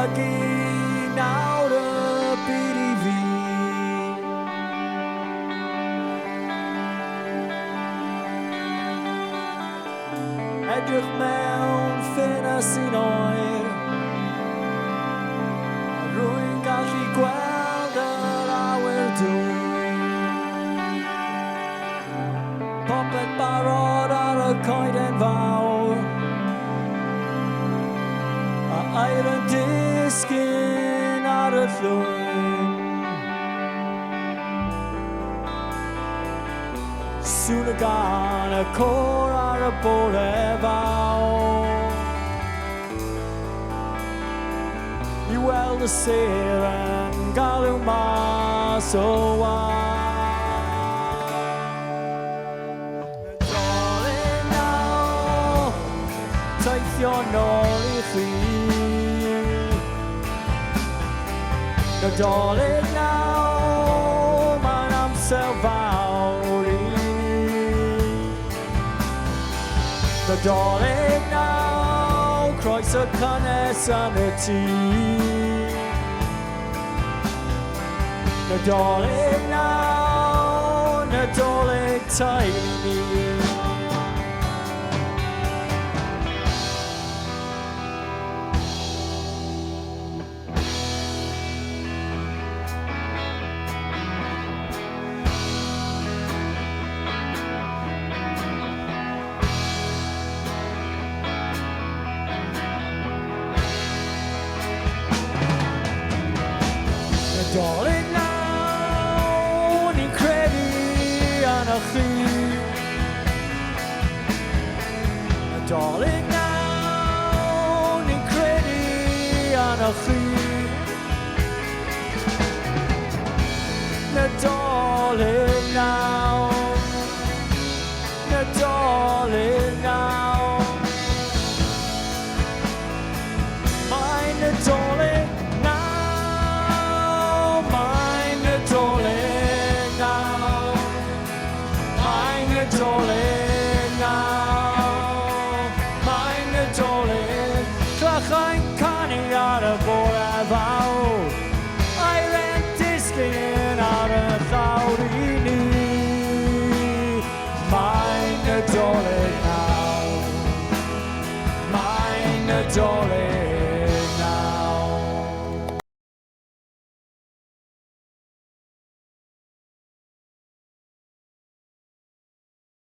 agi nawr y byd I fi. Edrych mewn ffenest sy'n oer, rwy'n gallu gweld yr awyr dwy. Popeth barod ar y coeden fawr, a air yn disgyn ar y llwyn. Sŵn y gan y côr ar y bore fawr, I weld y sêr yn galw mas o wal. Nadolig nawr, teithio nôl I chi. Nadolig nawr, mae'n amser fawr I. Nadolig nawr, croes y cynnes yn y tŷ. Nadolig nawr, nadolig teulu ni. Nadolig nawr, ni'n credu yn y chi. Nadolig nawr, ni'n credu yn y chi. Nadolig nawr, nadolig nawr. Mae'n nadolig Nadolig nawr, mae'n nadolig. Clachau'n canu ar y bore fawr, air yn disgyn